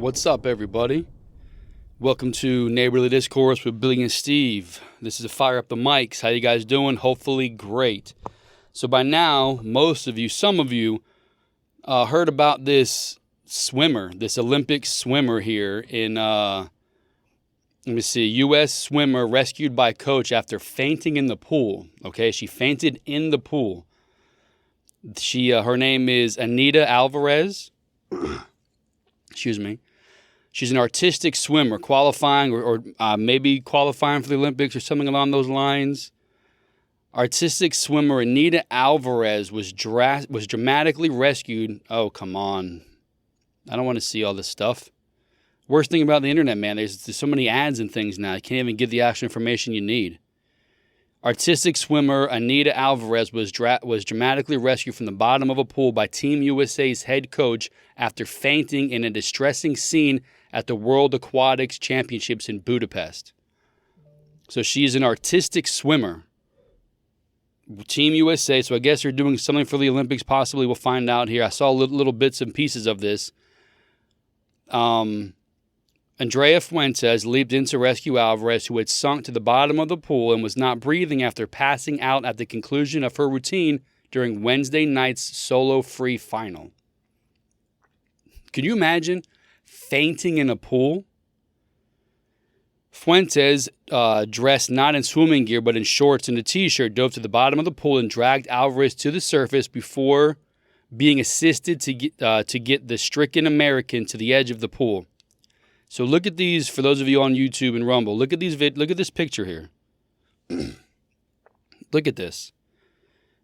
What's up, everybody? Welcome to Neighborly Discourse with Billy and Steve. This is a Fire Up the Mics. How you guys doing? Hopefully great. So by now, most of you, some of you, heard about this swimmer, this Olympic swimmer here in, U.S. swimmer rescued by coach after fainting in the pool. Okay, she fainted in the pool. Her name is Anita Alvarez. Excuse me. She's an artistic swimmer qualifying or maybe qualifying for the Olympics or something along those lines. Artistic swimmer Anita Alvarez was dramatically rescued. Oh, come on. I don't want to see all this stuff. Worst thing about the internet, man, there's so many ads and things now. You can't even get the actual information you need. Artistic swimmer Anita Alvarez was dramatically rescued from the bottom of a pool by Team USA's head coach after fainting in a distressing scene at the World Aquatics Championships in Budapest. So she's an artistic swimmer. Team USA, so I guess they're doing something for the Olympics, possibly. We'll find out here. I saw little bits and pieces of this. Andrea Fuentes leaped in to rescue Alvarez, who had sunk to the bottom of the pool and was not breathing after passing out at the conclusion of her routine during Wednesday night's solo free final. Can you imagine fainting in a pool? Fuentes, dressed not in swimming gear but in shorts and a t-shirt, dove to the bottom of the pool and dragged Alvarez to the surface before being assisted to get the stricken American to the edge of the pool. So look at these, for those of you on YouTube and Rumble, look at this picture here. Look at this.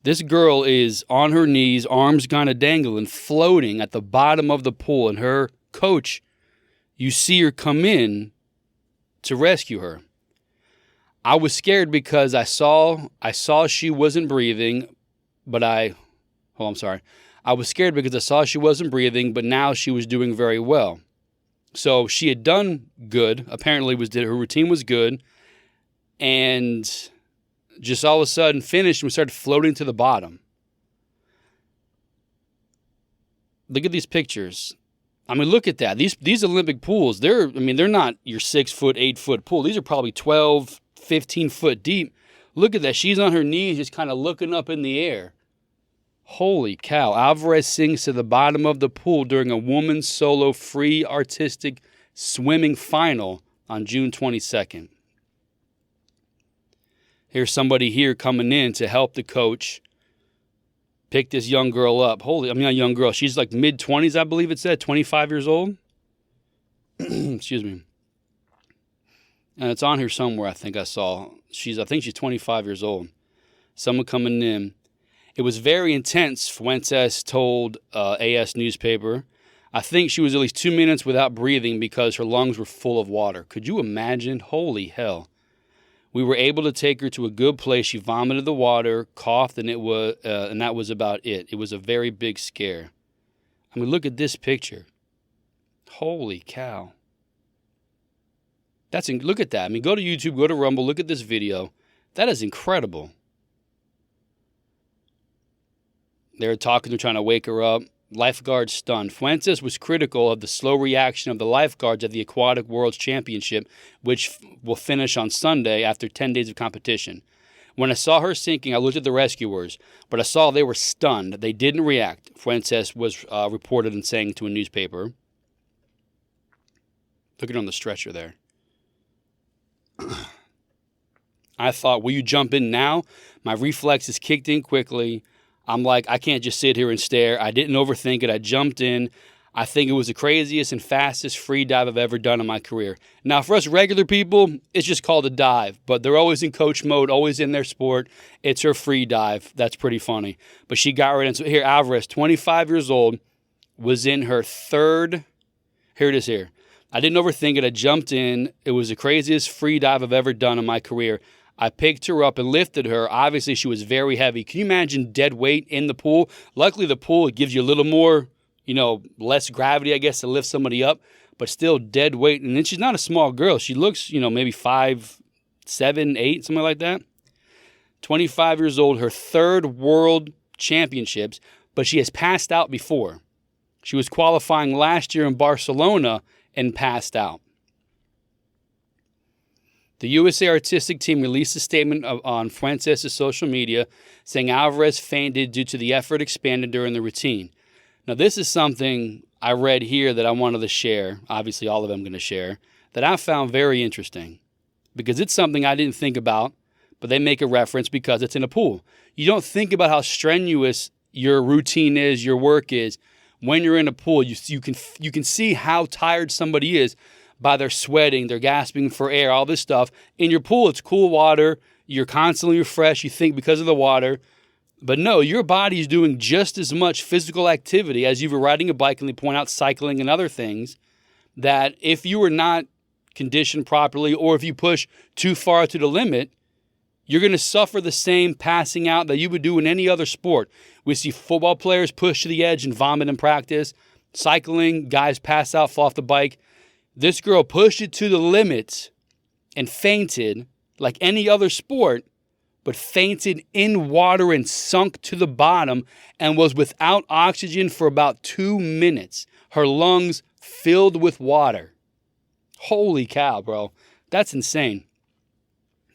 This girl is on her knees, arms kind of dangling, floating at the bottom of the pool, and her coach, you see her come in to rescue her. I was scared because I saw she wasn't breathing, but I was scared because I saw she wasn't breathing, but now she was doing very well. So she had done good, apparently her routine was good, and just all of a sudden finished and we started floating to the bottom. Look at these pictures. I mean, look at that. These Olympic pools, they're not your 6 foot, 8 foot pool. These are probably 12, 15 foot deep. Look at that. She's on her knees just kind of looking up in the air. Holy cow. Alvarez sinks to the bottom of the pool during a women's solo free artistic swimming final on June 22nd. Here's somebody here coming in to help the coach pick this young girl up. Not young girl. She's like mid-20s, I believe it said. 25 years old. Excuse me. And it's on here somewhere, I think I saw. I think she's 25 years old. Someone coming in. It was very intense, Fuentes told AS newspaper. I think she was at least 2 minutes without breathing because her lungs were full of water. Could you imagine? Holy hell. We were able to take her to a good place. She vomited the water, coughed, and that was about it. It was a very big scare. I mean, look at this picture. Holy cow. Look at that. I mean, go to YouTube, go to Rumble, look at this video. That is incredible. They were talking, they're trying to wake her up. Lifeguard stunned. Fuentes was critical of the slow reaction of the lifeguards at the Aquatic Worlds Championship, which will finish on Sunday after 10 days of competition. When I saw her sinking, I looked at the rescuers, but I saw they were stunned. They didn't react, Fuentes was reported and saying to a newspaper. Look at her on the stretcher there. I thought, will you jump in now? My reflexes kicked in quickly. I'm like, I can't just sit here and stare. I didn't overthink it. I jumped in. I think it was the craziest and fastest free dive I've ever done in my career. Now, for us regular people, it's just called a dive. But they're always in coach mode, always in their sport. It's her free dive. That's pretty funny. But she got right into it. Here, Alvarez, 25 years old, was in her third. Here it is here. I didn't overthink it. I jumped in. It was the craziest free dive I've ever done in my career. I picked her up and lifted her. Obviously, she was very heavy. Can you imagine dead weight in the pool? Luckily, the pool gives you a little more, less gravity, I guess, to lift somebody up, but still dead weight. And then she's not a small girl. She looks, maybe 5'7", 8", something like that. 25 years old, her third world championships, but she has passed out before. She was qualifying last year in Barcelona and passed out. The USA Artistic team released a statement on Fuentes' social media saying Alvarez fainted due to the effort expended during the routine. Now, this is something I read here that I wanted to share. Obviously, all of them I'm going to share, that I found very interesting because it's something I didn't think about, but they make a reference because it's in a pool. You don't think about how strenuous your routine is, your work is. When you're in a pool, you can see how tired somebody is by their sweating, they're gasping for air, all this stuff. In your pool, it's cool water. You're constantly refreshed, you think, because of the water. But no, your body is doing just as much physical activity as you were riding a bike, and they point out cycling and other things, that if you were not conditioned properly or if you push too far to the limit, you're going to suffer the same passing out that you would do in any other sport. We see football players push to the edge and vomit in practice. Cycling, guys pass out, fall off the bike. This girl pushed it to the limit and fainted like any other sport, but fainted in water and sunk to the bottom and was without oxygen for about 2 minutes. Her lungs filled with water. Holy cow, bro. That's insane.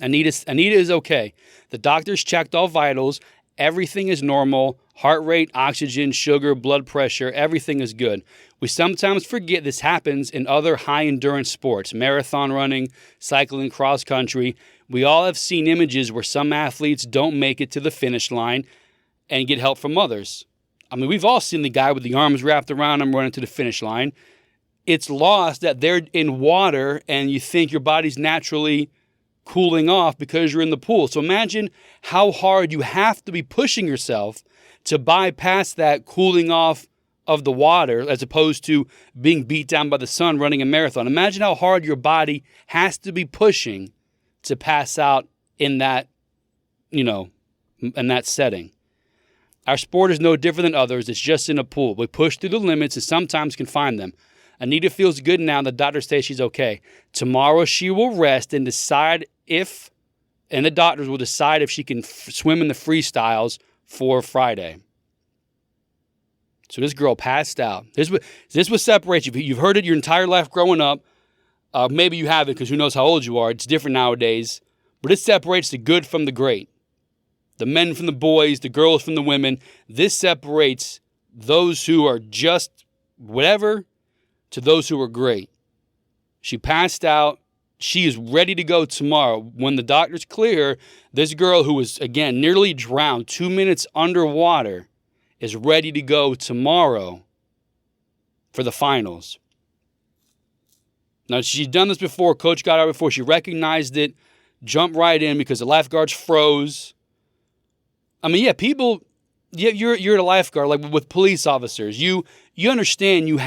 Anita is okay. The doctors checked all vitals. Everything is normal. Heart rate, oxygen, sugar, blood pressure, everything is good. We sometimes forget this happens in other high-endurance sports, marathon running, cycling, cross country. We all have seen images where some athletes don't make it to the finish line and get help from others. I mean, we've all seen the guy with the arms wrapped around him running to the finish line. It's lost that they're in water and you think your body's naturally cooling off because you're in the pool. So imagine how hard you have to be pushing yourself to bypass that cooling off of the water as opposed to being beat down by the sun running a marathon. Imagine how hard your body has to be pushing to pass out in that, in that setting. Our sport is no different than others. It's just in a pool. We push through the limits and sometimes can find them. Anita feels good now. The doctor says she's okay. Tomorrow she will rest and decide and the doctors will decide if she can swim in the freestyles for Friday. So this girl passed out. This what separates you. You've heard it your entire life growing up. Maybe you haven't because who knows how old you are. It's different nowadays. But it separates the good from the great. The men from the boys, the girls from the women. This separates those who are just whatever to those who are great. She passed out. She is ready to go tomorrow. When the doctors clear, this girl who was, again, nearly drowned, 2 minutes underwater, is ready to go tomorrow for the finals. Now, she's done this before. Coach got out before. She recognized it, jumped right in because the lifeguards froze. I mean, yeah, people, you're a lifeguard, like with police officers. You understand you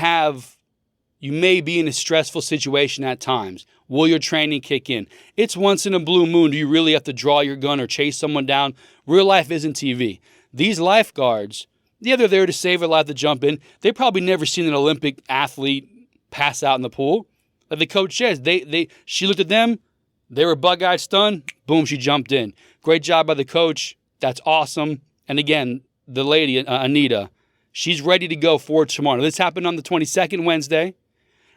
may be in a stressful situation at times. Will your training kick in? It's once in a blue moon. Do you really have to draw your gun or chase someone down? Real life isn't TV. These lifeguards, yeah, they're there to save a life, to jump in. They probably never seen an Olympic athlete pass out in the pool. Like the coach says, she looked at them. They were bug-eyed stunned. Boom, she jumped in. Great job by the coach. That's awesome. And again, the lady, Anita, she's ready to go for tomorrow. This happened on the 22nd, Wednesday.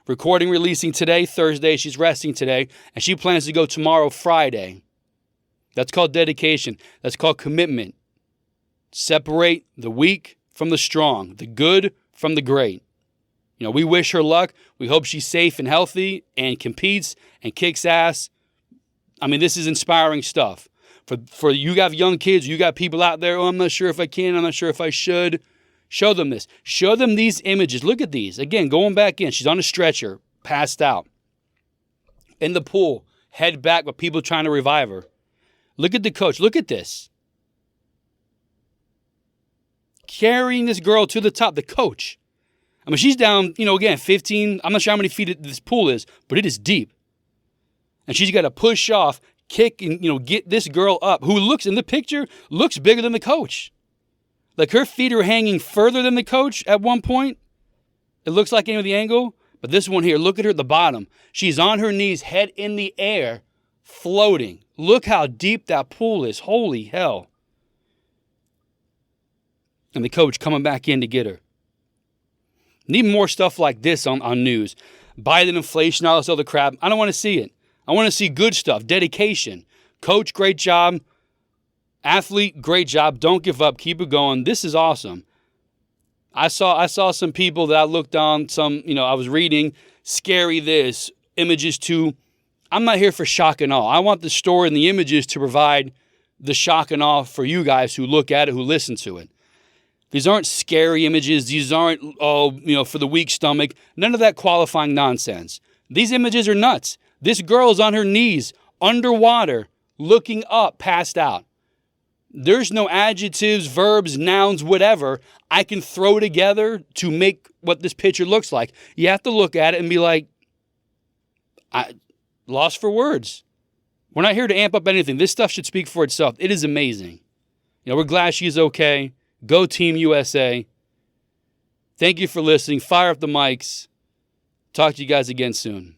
Recording, releasing today, Thursday. She's resting today. And she plans to go tomorrow, Friday. That's called dedication. That's called commitment. Separate the weak from the strong, the good from the great. We wish her luck. We hope she's safe and healthy and competes and kicks ass. I mean, this is inspiring stuff. For you got young kids, you got people out there, I'm not sure if I can, I'm not sure if I should. Show them this. Show them these images. Look at these. Again, going back in. She's on a stretcher, passed out. In the pool, head back with people trying to revive her. Look at the coach. Look at this. Carrying this girl to the top. The coach. I mean, she's down, again, 15. I'm not sure how many feet this pool is, but it is deep. And she's got to push off, kick, and, get this girl up, who looks, in the picture, looks bigger than the coach. Like her feet are hanging further than the coach at one point. It looks like the angle. But this one here, look at her at the bottom. She's on her knees, head in the air, floating. Look how deep that pool is. Holy hell. And the coach coming back in to get her. Need more stuff like this on news. Biden inflation, all this other crap. I don't want to see it. I want to see good stuff, dedication. Coach, great job. Athlete, great job. Don't give up. Keep it going. This is awesome. I saw some people that I looked on, I was reading, scary this, images too. I'm not here for shock and awe. I want the story and the images to provide the shock and awe for you guys who look at it, who listen to it. These aren't scary images. These aren't, for the weak stomach. None of that qualifying nonsense. These images are nuts. This girl is on her knees, underwater, looking up, passed out. There's no adjectives, verbs, nouns, whatever I can throw together to make what this picture looks like. You have to look at it and be like, I lost for words. We're not here to amp up anything. This stuff should speak for itself. It is amazing. We're glad she's okay. Go Team USA. Thank you for listening. Fire up the mics. Talk to you guys again soon.